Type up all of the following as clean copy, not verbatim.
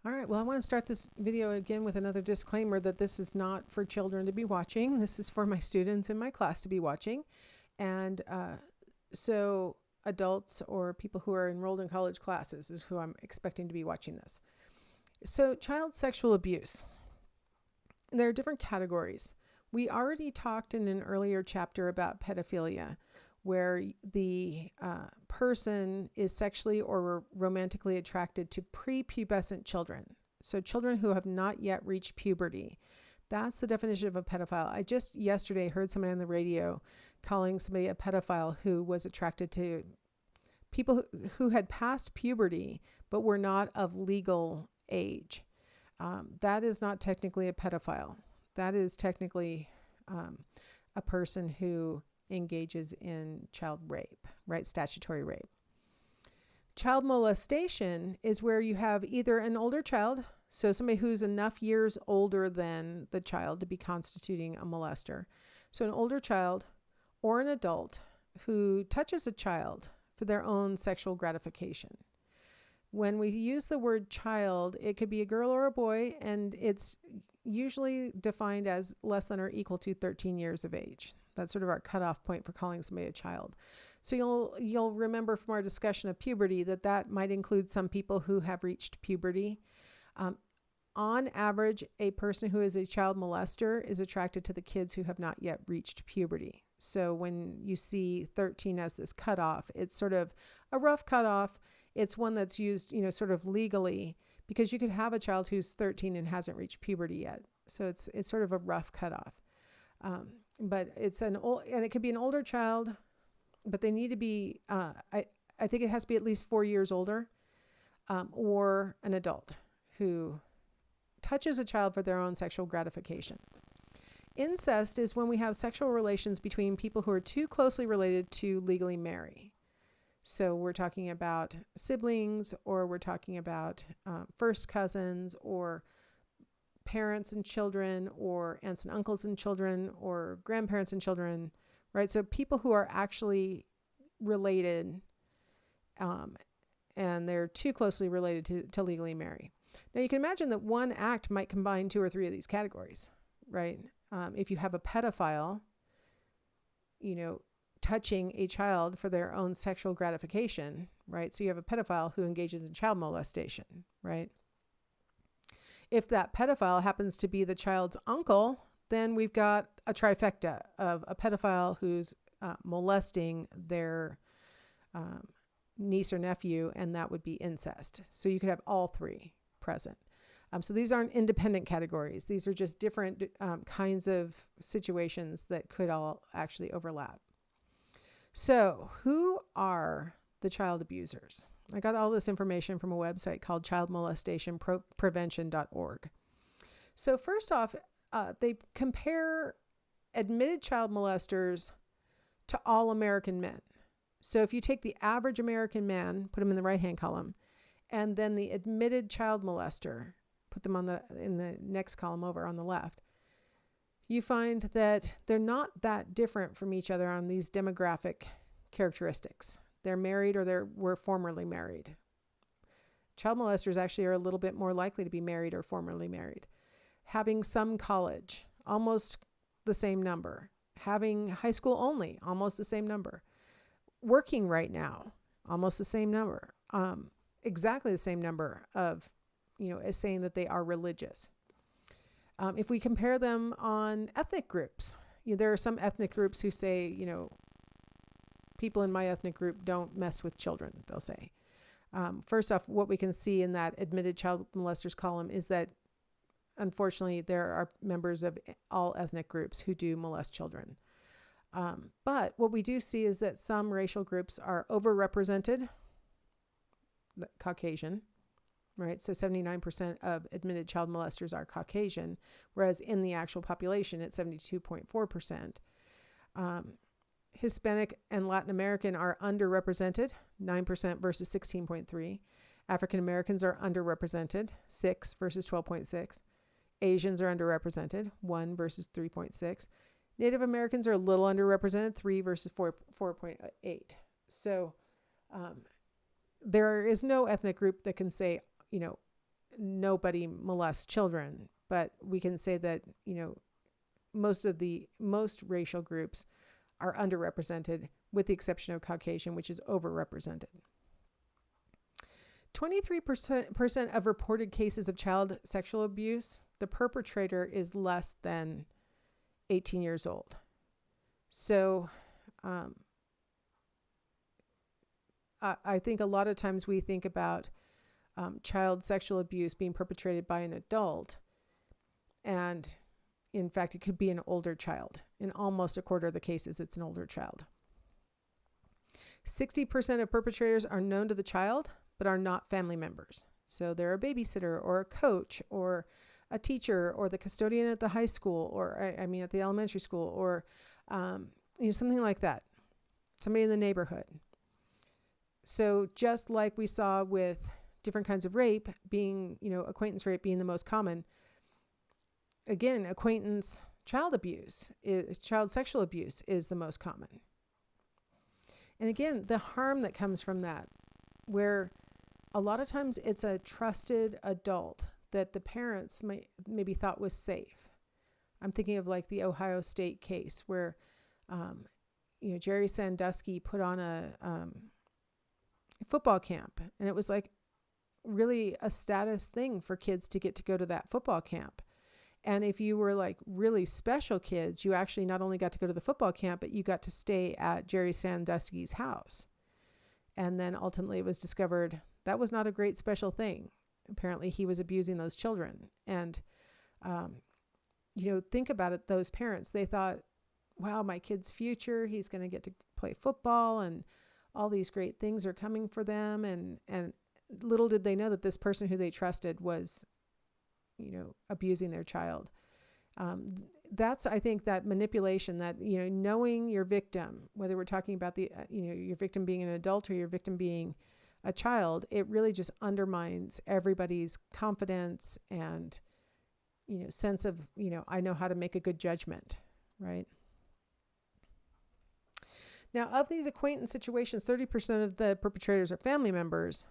All right, well, I want to start this video again with another disclaimer that this is not for children to be watching. This is for my students in my class to be watching. And so adults or people who are enrolled in college classes is who I'm expecting to be watching this. So child sexual abuse. There are different categories. We already talked in an earlier chapter about pedophilia, where the person is sexually or romantically attracted to prepubescent children. So children who have not yet reached puberty. That's the definition of a pedophile. I just yesterday heard somebody on the radio calling somebody a pedophile who was attracted to people who had passed puberty but were not of legal age. That is not technically a pedophile. That is technically a person who engages in child rape, right? Statutory rape. Child molestation is where you have either an older child, so somebody who's enough years older than the child to be constituting a molester. So an older child or an adult who touches a child for their own sexual gratification. When we use the word child, it could be a girl or a boy, and it's usually defined as less than or equal to 13 years of age. That's sort of our cutoff point for calling somebody a child. So you'll remember from our discussion of puberty that might include some people who have reached puberty. On average, a person who is a child molester is attracted to the kids who have not yet reached puberty. So when you see 13 as this cutoff, it's sort of a rough cutoff. It's one that's used, sort of legally, because you could have a child who's 13 and hasn't reached puberty yet. So it's sort of a rough cutoff. But it's and it could be an older child, but they need to be, I think it has to be at least 4 years older, or an adult who touches a child for their own sexual gratification. Incest is when we have sexual relations between people who are too closely related to legally marry. So we're talking about siblings, or we're talking about first cousins, or parents and children, or aunts and uncles and children, or grandparents and children, right? So people who are actually related, and they're too closely related to legally marry. Now you can imagine that one act might combine 2 or 3 of these categories, right? If you have a pedophile, touching a child for their own sexual gratification, right? So you have a pedophile who engages in child molestation, right? If that pedophile happens to be the child's uncle, then we've got a trifecta of a pedophile who's molesting their niece or nephew, and that would be incest. So you could have all 3 present. So these aren't independent categories. These are just different kinds of situations that could all actually overlap. So who are the child abusers? I got all this information from a website called childmolestationprevention.org. So first off, they compare admitted child molesters to all American men. So if you take the average American man, put him in the right-hand column, and then the admitted child molester, put them in the next column over on the left, you find that they're not that different from each other on these demographic characteristics. They're married or were formerly married. Child molesters actually are a little bit more likely to be married or formerly married. Having some college, almost the same number. Having high school only, almost the same number. Working right now, almost the same number. Exactly the same number of, as saying that they are religious. If we compare them on ethnic groups, there are some ethnic groups who say, people in my ethnic group don't mess with children, they'll say. First off, what we can see in that admitted child molesters column is that, unfortunately, there are members of all ethnic groups who do molest children. But what we do see is that some racial groups are overrepresented, Caucasian, right? So 79% of admitted child molesters are Caucasian, whereas in the actual population, it's 72.4%. Hispanic and Latin American are underrepresented, 9% versus 16.3%. African Americans are underrepresented, 6 versus 12.6. Asians are underrepresented, 1 versus 3.6. Native Americans are a little underrepresented, 3 versus 4.8. So there is no ethnic group that can say, nobody molests children, but we can say that, most racial groups are underrepresented, with the exception of Caucasian, which is overrepresented. 23% of reported cases of child sexual abuse, the perpetrator is less than 18 years old. So I think a lot of times we think about child sexual abuse being perpetrated by an adult, and in fact, it could be an older child. In almost a quarter of the cases, it's an older child. 60% of perpetrators are known to the child, but are not family members. So they're a babysitter or a coach or a teacher or the custodian at the high school, or at the elementary school, or something like that. Somebody in the neighborhood. So just like we saw with different kinds of rape being, acquaintance rape being the most common, again, acquaintance child sexual abuse is the most common. And again, the harm that comes from that, where a lot of times it's a trusted adult that the parents maybe thought was safe. I'm thinking of like the Ohio State case where, Jerry Sandusky put on a football camp, and it was like really a status thing for kids to get to go to that football camp. And if you were like really special kids, you actually not only got to go to the football camp, but you got to stay at Jerry Sandusky's house. And then ultimately it was discovered that was not a great special thing. Apparently he was abusing those children. And, think about it, those parents, they thought, wow, my kid's future, he's going to get to play football and all these great things are coming for them. And little did they know that this person who they trusted was, abusing their child. That's, I think, that manipulation, that, knowing your victim, whether we're talking about your victim being an adult or your victim being a child, it really just undermines everybody's confidence and, sense of, I know how to make a good judgment, right? Now, of these acquaintance situations, 30% of the perpetrators are family members.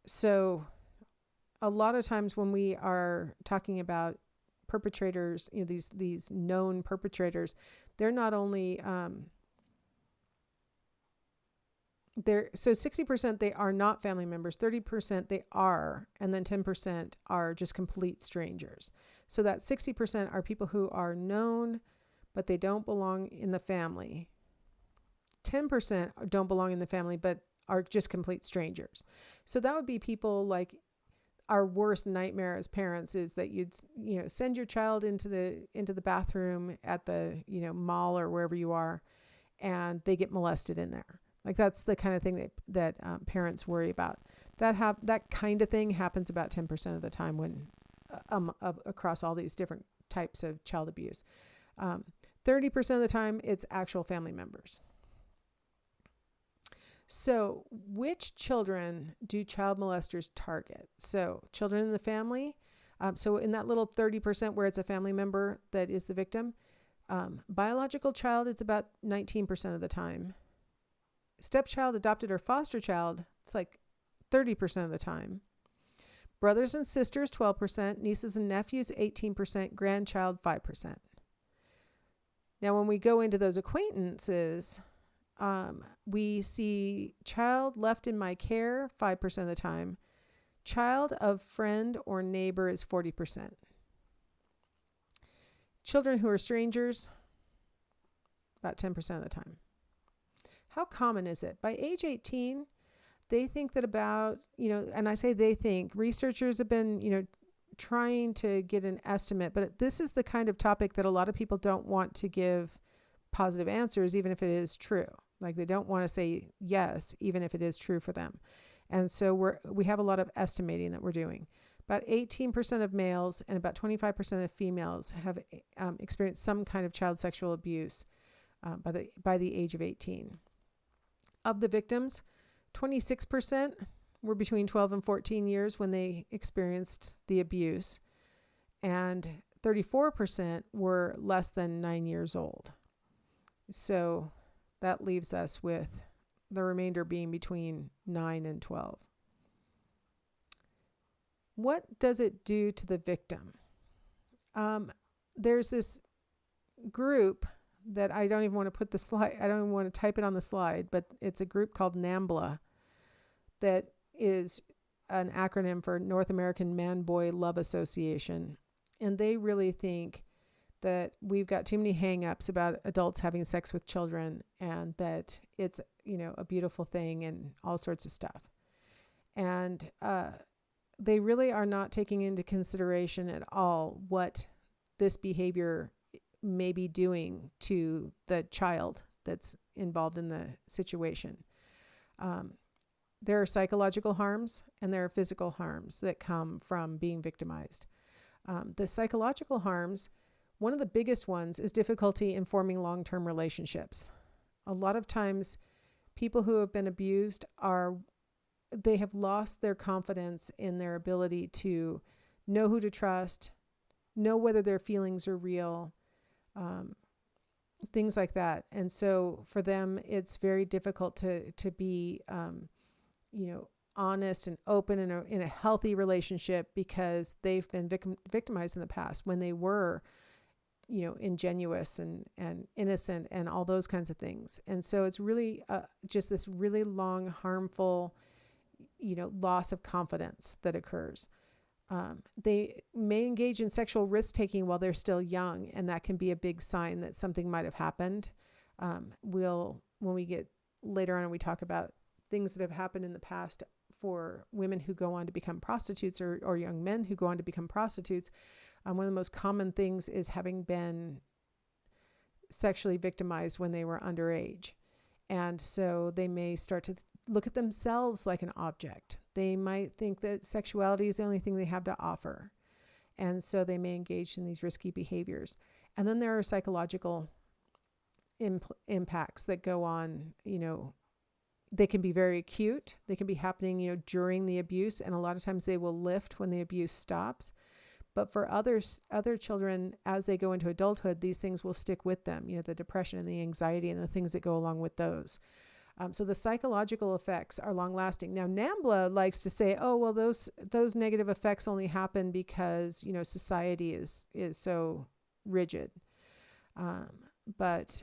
So a lot of times when we are talking about perpetrators, these known perpetrators, they're not only so 60% they are not family members, 30% they are, and then 10% are just complete strangers. So that 60% are people who are known, but they don't belong in the family. 10% don't belong in the family, but are just complete strangers. So that would be people like, our worst nightmare as parents is that you'd, send your child into the bathroom at the, mall or wherever you are, and they get molested in there. Like that's the kind of thing that parents worry about. That kind of thing happens about 10% of the time when across all these different types of child abuse. 30% of the time, it's actual family members. So which children do child molesters target? So children in the family. So in that little 30% where it's a family member that is the victim, biological child, it's about 19% of the time. Stepchild, adopted, or foster child, it's like 30% of the time. Brothers and sisters, 12%. Nieces and nephews, 18%. Grandchild, 5%. Now, when we go into those acquaintances, we see child left in my care 5% of the time. Child of friend or neighbor is 40%. Children who are strangers, about 10% of the time. How common is it? By age 18, they think that about, and I say they think, researchers have been, trying to get an estimate, but this is the kind of topic that a lot of people don't want to give positive answers, even if it is true. Like they don't want to say yes, even if it is true for them. And so we have a lot of estimating that we're doing. About 18% of males and about 25% of females have experienced some kind of child sexual abuse by the age of 18. Of the victims, 26% were between 12 and 14 years when they experienced the abuse, and 34% were less than 9 years old. So that leaves us with the remainder being between 9 and 12. what does it do to the victim? There's this group that I don't even want to put the slide, I don't even want to type it on the slide, but it's a group called NAMBLA that is an acronym for North American Man-Boy Love Association. And they really think that we've got too many hang-ups about adults having sex with children, and that it's, a beautiful thing and all sorts of stuff. And they really are not taking into consideration at all what this behavior may be doing to the child that's involved in the situation. There are psychological harms and there are physical harms that come from being victimized. The psychological harms, one of the biggest ones is difficulty in forming long-term relationships. A lot of times people who have been abused they have lost their confidence in their ability to know who to trust, know whether their feelings are real, things like that. And so for them, it's very difficult to be, honest and open in a healthy relationship, because they've been victimized in the past when they were, ingenuous and innocent and all those kinds of things. And so it's really just this really long, harmful, loss of confidence that occurs. They may engage in sexual risk-taking while they're still young, and that can be a big sign that something might have happened. When we get later on and we talk about things that have happened in the past for women who go on to become prostitutes, or young men who go on to become prostitutes, one of the most common things is having been sexually victimized when they were underage. And so they may start to look at themselves like an object. They might think that sexuality is the only thing they have to offer. And so they may engage in these risky behaviors. And then there are psychological impacts that go on. They can be very acute. They can be happening, during the abuse. And a lot of times they will lift when the abuse stops. But for other children, as they go into adulthood, these things will stick with them, the depression and the anxiety and the things that go along with those. So the psychological effects are long lasting. Now, NAMBLA likes to say, oh, well, those negative effects only happen because, society is so rigid. But,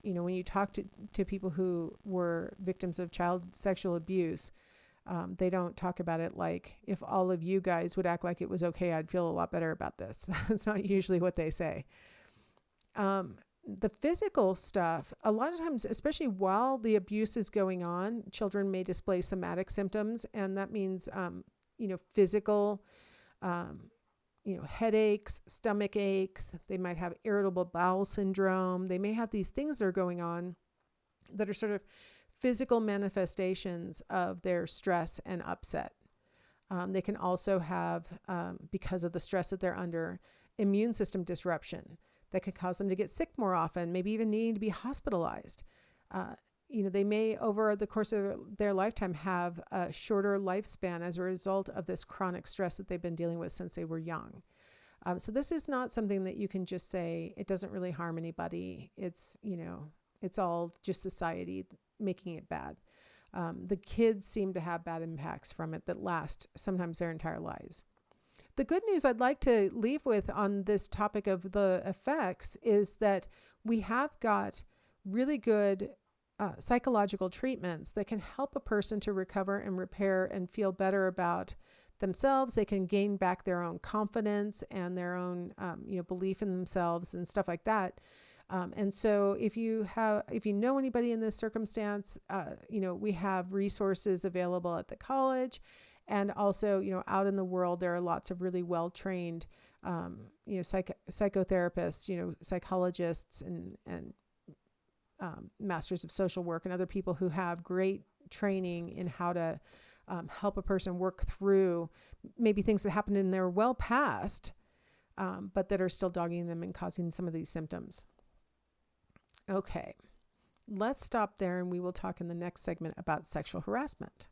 when you talk to people who were victims of child sexual abuse, they don't talk about it like, if all of you guys would act like it was okay, I'd feel a lot better about this. That's not usually what they say. The physical stuff, a lot of times, especially while the abuse is going on, children may display somatic symptoms. And that means, physical, headaches, stomach aches. They might have irritable bowel syndrome. They may have these things that are going on that are sort of physical manifestations of their stress and upset. They can also have, because of the stress that they're under, immune system disruption that could cause them to get sick more often, maybe even needing to be hospitalized. They may, over the course of their lifetime, have a shorter lifespan as a result of this chronic stress that they've been dealing with since they were young. So this is not something that you can just say, it doesn't really harm anybody. It's all just society making it bad. The kids seem to have bad impacts from it that last sometimes their entire lives. The good news I'd like to leave with on this topic of the effects is that we have got really good psychological treatments that can help a person to recover and repair and feel better about themselves. They can gain back their own confidence and their own belief in themselves and stuff like that. And so if you know anybody in this circumstance, we have resources available at the college, and also, out in the world, there are lots of really well-trained, psychotherapists, psychologists and masters of social work and other people who have great training in how to help a person work through maybe things that happened in their well past, but that are still dogging them and causing some of these symptoms. Okay, let's stop there, and we will talk in the next segment about sexual harassment.